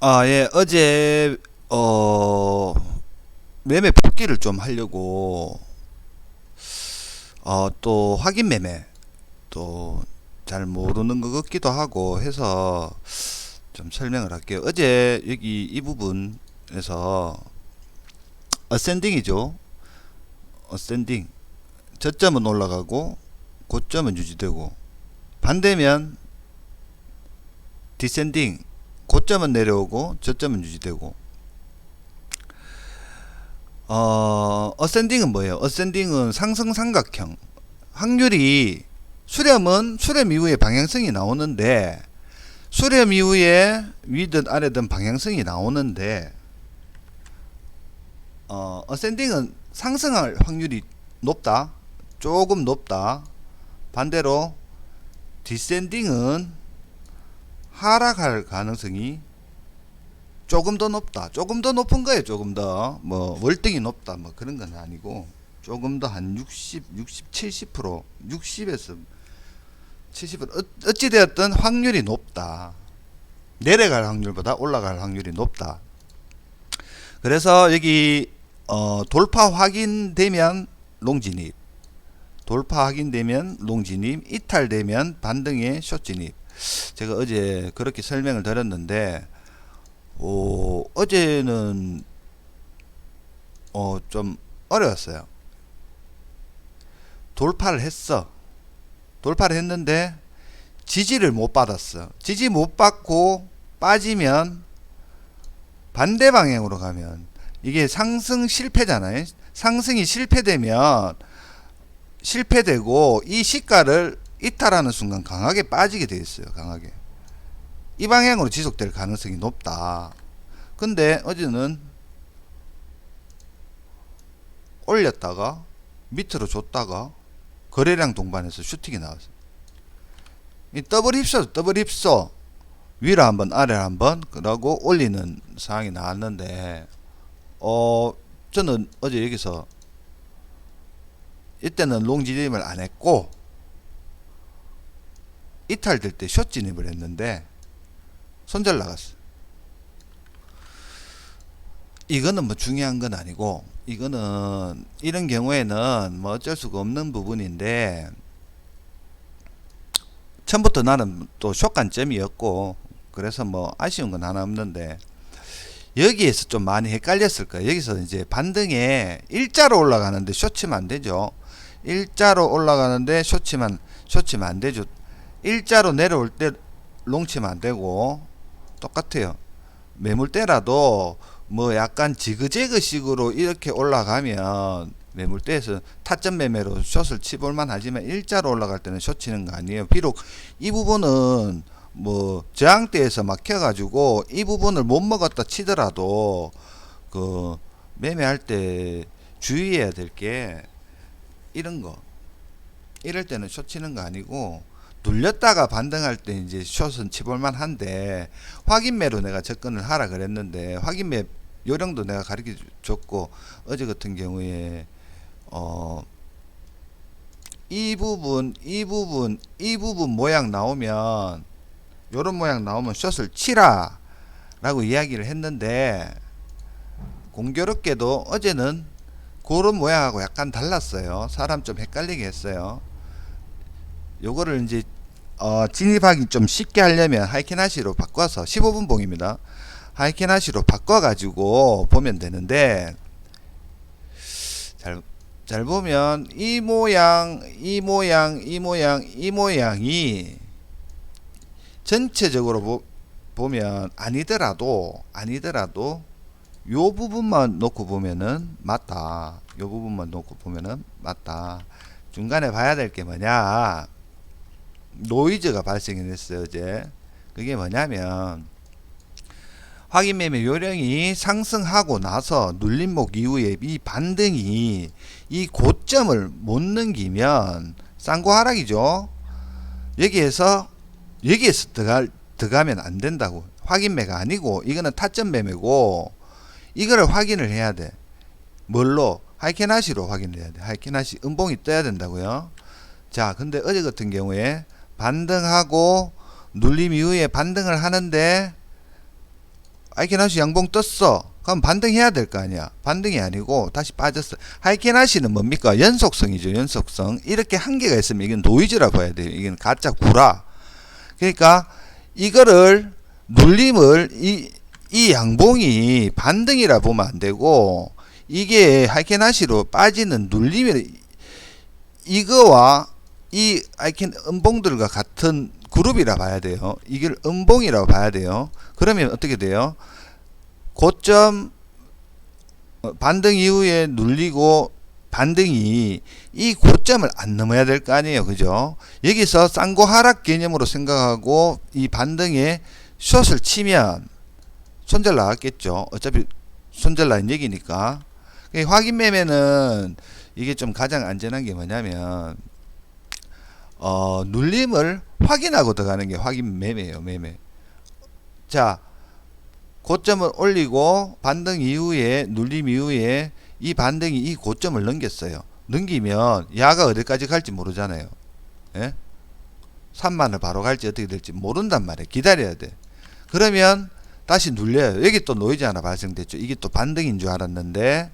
예, 어제, 매매 복귀를 좀 하려고, 또 확인 매매, 또 잘 모르는 것 같기도 하고 해서 좀 설명을 할게요. 어제 여기 이 부분에서 어센딩이죠. 어센딩. 저점은 올라가고, 고점은 유지되고, 반대면 디센딩. 고점은 내려오고, 저점은 유지되고, 어센딩은 뭐예요? 어센딩은 상승삼각형. 확률이 수렴 이후에 방향성이 나오는데 수렴 이후에 위든 아래든 방향성이 나오는데 어센딩은 상승할 확률이 높다. 조금 높다. 반대로 디센딩은 하락할 가능성이 조금 더 높다. 조금 더 높은 거예요. 조금 더. 뭐 월등히 높다. 뭐 그런 건 아니고 조금 더 한 60, 60, 70%, 60에서 70% 어찌 되었든 확률이 높다. 내려갈 확률보다 올라갈 확률이 높다. 그래서 여기 돌파 확인되면 롱진입, 돌파 확인되면 롱진입, 이탈되면 반등의 숏진입. 제가 어제 그렇게 설명을 드렸는데 어제는 좀 어려웠어요. 돌파를 했어. 돌파를 했는데 지지를 못 받았어. 지지 못 받고 빠지면 반대 방향으로 가면 이게 상승 실패잖아요. 상승이 실패되고 이 시가를 이탈하는 순간 강하게 빠지게 돼 있어요. 강하게. 이 방향으로 지속될 가능성이 높다. 근데 어제는 올렸다가 밑으로 줬다가 거래량 동반해서 슈팅이 나왔어요. 이 더블 힙소 위로 한번 아래로 한번 그러고 올리는 상황이 나왔는데 저는 어제 여기서 이때는 롱 진입을 안 했고 이탈될 때 숏 진입을 했는데 손절 나갔어요. 이거는 뭐 중요한 건 아니고 이거는 이런 경우에는 뭐 어쩔 수가 없는 부분인데 처음부터 나는 또 숏관점이었고 그래서 뭐 아쉬운 건 하나 없는데 여기에서 좀 많이 헷갈렸을 거예요. 여기서 이제 반등에 일자로 올라가는데 숏치면 안 되죠. 일자로 올라가는데 숏치면 안 되죠. 일자로 내려올 때 롱치면 안 되고 똑같아요. 매물대라도 뭐 약간 지그재그 식으로 이렇게 올라가면 매물대에서 타점 매매로 숏을 치볼만 하지만 일자로 올라갈 때는 숏 치는 거 아니에요. 비록 이 부분은 뭐 저항대에서 막혀가지고 이 부분을 못 먹었다 치더라도 그 매매할 때 주의해야 될 게 이런 거. 이럴 때는 숏 치는 거 아니고 눌렸다가 반등할 때 이제 숏은 치볼만 한데 확인매로 내가 접근을 하라 그랬는데 확인매 요령도 내가 가르쳐 줬고 어제 같은 경우에 이 부분 모양 나오면 요런 모양 나오면 숏을 치라 라고 이야기를 했는데 공교롭게도 어제는 그런 모양하고 약간 달랐어요. 사람 좀 헷갈리게 했어요. 요거를 이제 진입하기 좀 쉽게 하려면 하이켄하시로 바꿔서 15분 봉입니다. 하이켄하시로 바꿔가지고 보면 되는데 잘 보면 이 모양이 전체적으로 보면 아니더라도 요 부분만 놓고 보면은 맞다. 요 부분만 놓고 보면은 맞다. 중간에 봐야 될 게 뭐냐? 노이즈가 발생이 됐어요. 어제 그게 뭐냐면 확인매매 요령이 상승하고 나서 눌림목 이후에 이 반등이 이 고점을 못 넘기면 쌍고 하락이죠. 여기에서 들어가면 안 된다고. 확인매가 아니고 이거는 타점 매매고 이거를 확인을 해야 돼. 뭘로? 하이켄하시로 확인을 해야 돼. 하이켄하시 음봉이 떠야 된다고요. 자, 근데 어제 같은 경우에 반등하고 눌림 이후에 반등을 하는데 하이켄하시 양봉 떴어. 그럼 반등해야 될 거 아니야. 반등이 아니고 다시 빠졌어. 하이켄하시는 뭡니까? 연속성이죠. 연속성. 이렇게 한계가 있으면 이건 노이즈라 봐야 돼요. 이건 가짜 구라. 그러니까 이거를 눌림을 이 양봉이 반등이라 보면 안 되고, 이게 하이켄하시로 빠지는 눌림이 이거와 이 하이켄 음봉들과 같은 그룹이라 봐야 돼요. 이걸 음봉이라고 봐야 돼요. 그러면 어떻게 돼요? 고점 반등 이후에 눌리고 반등이 이 고점을 안 넘어야 될 거 아니에요. 그죠? 여기서 쌍고 하락 개념으로 생각하고 이 반등에 숏을 치면 손절 나왔겠죠. 어차피 손절 나온 얘기니까. 확인 매매는 이게 좀 가장 안전한 게 뭐냐면 눌림을 확인하고 들어가는 게 확인 매매예요. 매매. 자, 고점을 올리고 반등 이후에 눌림 이후에 이 반등이 이 고점을 넘겼어요. 넘기면 야가 어디까지 갈지 모르잖아요. 예? 3만을 바로 갈지 어떻게 될지 모른단 말이에요. 기다려야 돼. 그러면 다시 눌려요. 여기 또 노이즈 하나 발생됐죠. 이게 또 반등인 줄 알았는데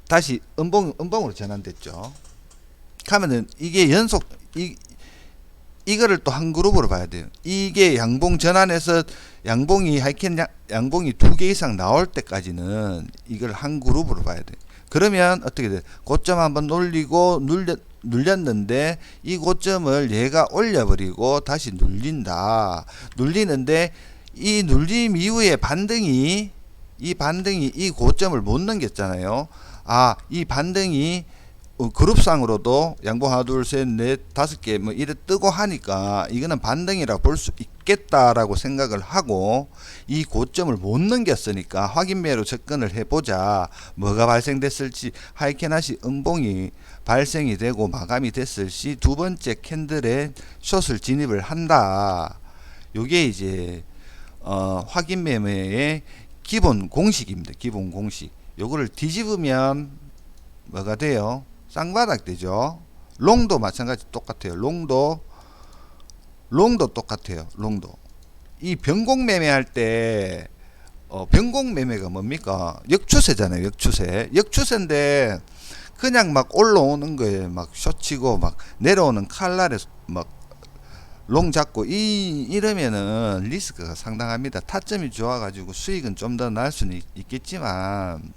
다시 음봉으로 전환됐죠. 하면은 이게 연속 이거를 또 한 그룹으로 봐야 돼요. 이게 양봉 전환해서 양봉이 하이켄 양봉이 2개 이상 나올 때까지는 이걸 한 그룹으로 봐야 돼. 그러면 어떻게 돼? 고점 한번 놀리고 눌렸는데 이 고점을 얘가 올려버리고 다시 눌린다. 눌리는데 이 눌림 이후에 반등이 이 고점을 못 넘겼잖아요. 아, 이 반등이 그룹상으로도 양봉 하나 둘셋넷 다섯 개 뭐 이래 뜨고 하니까 이거는 반등이라 볼 수 있겠다라고 생각을 하고 이 고점을 못 넘겼으니까 확인매로 접근을 해보자. 뭐가 발생됐을지 하이켄하시 음봉이 발생이 되고 마감이 됐을 시 두 번째 캔들에 숏을 진입을 한다. 요게 이제 확인 매매의 기본 공식입니다. 기본 공식. 요거를 뒤집으면 뭐가 돼요? 쌍바닥 되죠. 롱도 마찬가지 똑같아요. 롱도 똑같아요. 롱도. 이 변곡 매매할 때 변곡 매매가 뭡니까? 역추세잖아요. 역추세인데 그냥 막 올라오는 거에 막 숏치고 막 내려오는 칼날에 막 롱 잡고 이러면은 리스크가 상당합니다. 타점이 좋아가지고 수익은 좀 더 날 수는 있겠지만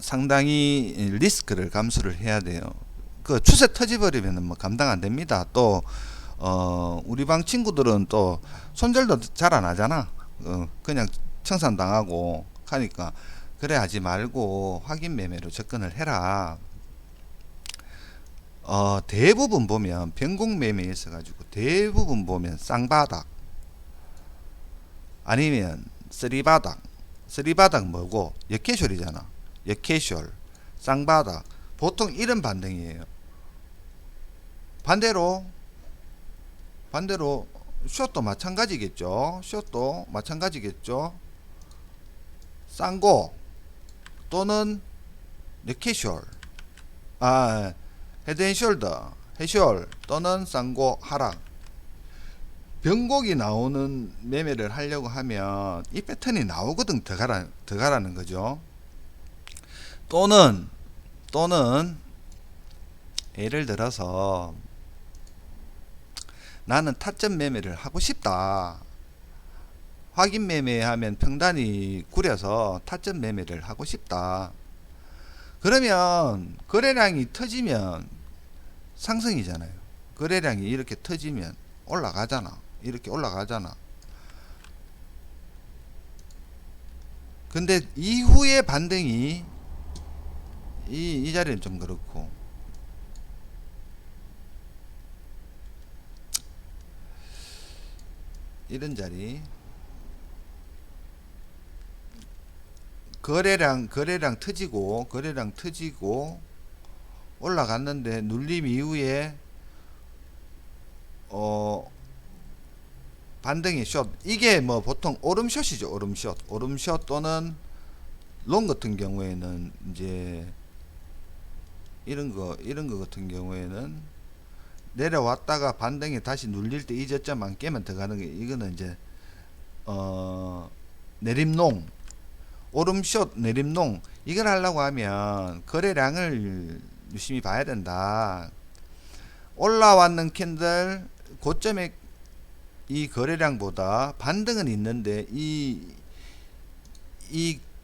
상당히 리스크를 감수를 해야 돼요. 그 추세 터지버리면 뭐 감당 안 됩니다. 또 우리 방 친구들은 또 손절도 잘 안 하잖아. 그냥 청산당하고 하니까 그래 하지 말고 확인 매매로 접근을 해라. 대부분 보면 변곡 매매에 있어 가지고 대부분 보면 쌍바닥 아니면 쓰리바닥 뭐고 역캐숄이잖아. 역캐숄 쌍바닥 보통 이런 반등이에요. 반대로 숏도 마찬가지겠죠. 쌍고 또는 역캐숄 헤드앤숄더 해숄 또는 쌍고 하락. 변곡이 나오는 매매를 하려고 하면 이 패턴이 나오거든. 더 가라는 거죠. 또는 예를 들어서 나는 타점 매매를 하고 싶다. 확인 매매하면 평단이 구려서 타점 매매를 하고 싶다. 그러면 거래량이 터지면 상승이잖아요. 거래량이 이렇게 터지면 올라가잖아. 이렇게 올라가잖아. 근데 이후에 반등이 이 자리는 좀 그렇고 이런 자리 거래량 터지고 올라갔는데 눌림 이후에 반등이 숏. 이게 뭐 보통 오름숏이죠. 오름숏 또는 롱 같은 경우에는 이제 이런 거 같은 경우에는 내려왔다가 반등이 다시 눌릴 때 이 저점 안 깨면 들어가는 게 이거는 이제 내림농 오름숏 내림농 이걸 하려고 하면 거래량을 유심히 봐야 된다. 올라왔는 캔들 고점에 이 거래량보다 반등은 있는데 이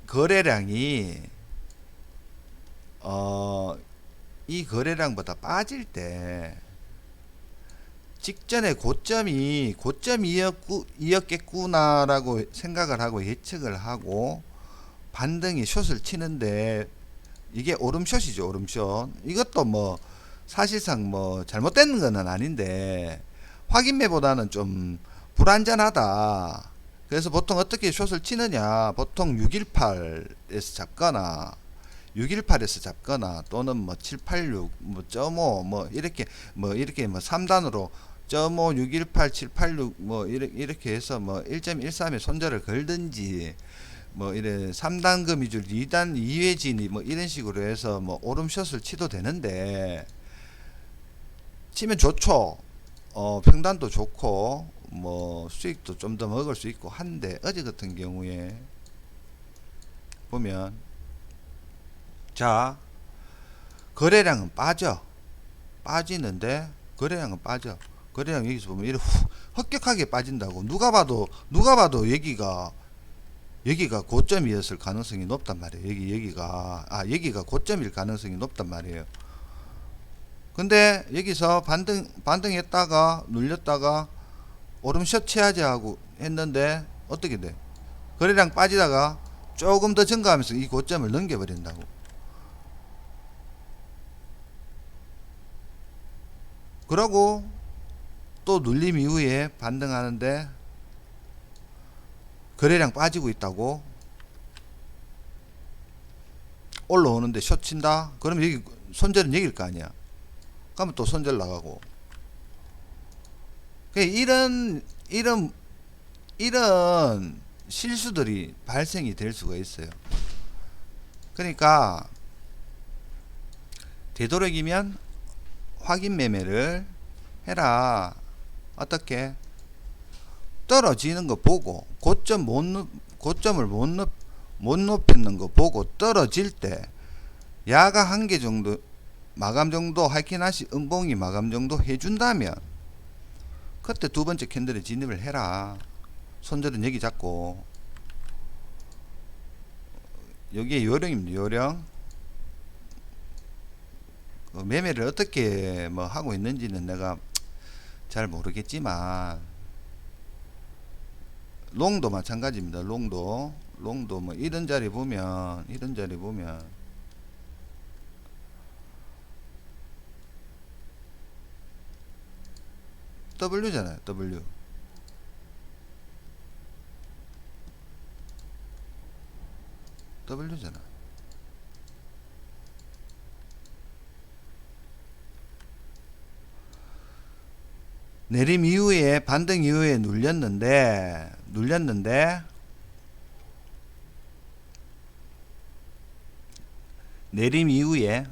거래량이 이 거래량보다 빠질 때 직전에 고점이었겠구나라고 생각을 하고 예측을 하고 반등이 숏을 치는데 이게 오름숏이죠. 오름숏. 이것도 뭐 사실상 뭐 잘못된 거는 아닌데 확인매보다는 좀 불안전하다. 그래서 보통 어떻게 숏을 치느냐, 보통 618에서 잡거나 618에서 잡거나 또는 뭐 786, 뭐 .5 뭐 이렇게 뭐 3단으로 .5, 618, 786 뭐 이렇게 해서 뭐 1.13에 손절을 걸든지 뭐 이래 3단 금이줄 2단 2회 진이 뭐 이런 식으로 해서 뭐 오름숏을 치도 되는데 치면 좋죠. 평단도 좋고 뭐 수익도 좀 더 먹을 수 있고 한데 어제 같은 경우에 보면 자 거래량은 빠지는데 거래량은 빠져. 거래량 여기서 보면 이렇게 흑격하게 빠진다고 누가 봐도 여기가 고점이었을 가능성이 높단 말이에요. 여기가 고점일 가능성이 높단 말이에요. 근데 여기서 반등했다가 눌렸다가 오름숏 쳐야지 하고 했는데 어떻게 돼? 거래량 빠지다가 조금 더 증가하면서 이 고점을 넘겨버린다고. 그러고 또 눌림 이후에 반등하는데 거래량 빠지고 있다고. 올라오는데 숏 친다. 그러면 여기 손절은 여길 거 아니야. 그러면 또 손절 나가고. 이런 실수들이 발생이 될 수가 있어요. 그러니까 되도록이면 확인 매매를 해라. 어떻게? 떨어지는 거 보고 고점을 못 높였는 거 보고 떨어질 때 야가 한 개 정도 마감 정도 하이키나시 음봉이 마감 정도 해준다면 그때 두 번째 캔들에 진입을 해라. 손절은 여기 잡고 여기에 요령입니다. 요령. 매매를 어떻게 뭐 하고 있는지는 내가 잘 모르겠지만 롱도 마찬가지입니다. 롱도 뭐 이런 자리 보면 W잖아요. W잖아. 내림 이후에 반등 이후에 눌렸는데 내림 이후에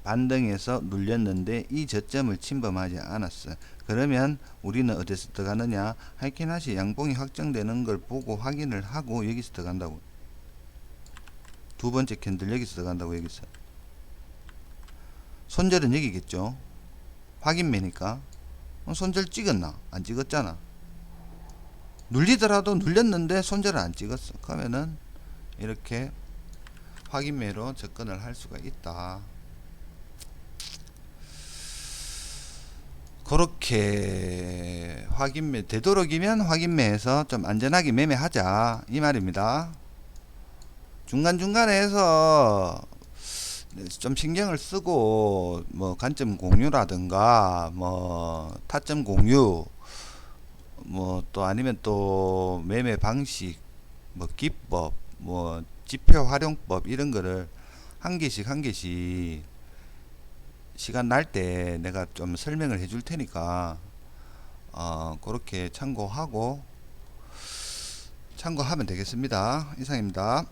반등해서 눌렸는데 이 저점을 침범하지 않았어. 그러면 우리는 어디서 들어가느냐? 하이키나시 양봉이 확정되는 걸 보고 확인을 하고 여기서 들어간다고. 두 번째 캔들 여기서 들어간다고. 여기서 손절은 여기겠죠. 확인매니까. 손절 찍었나? 안 찍었잖아. 눌리더라도 눌렸는데 손절을 안 찍었어. 그러면은 이렇게 확인매로 접근을 할 수가 있다. 그렇게 확인매, 되도록이면 확인매에서 좀 안전하게 매매하자 이 말입니다. 중간중간에 해서 좀 신경을 쓰고 뭐 관점 공유라든가 뭐 타점 공유 뭐 또 아니면 또 매매 방식 뭐 기법 뭐 지표 활용법 이런 거를 한 개씩 시간 날 때 내가 좀 설명을 해줄 테니까 그렇게 참고하면 되겠습니다. 이상입니다.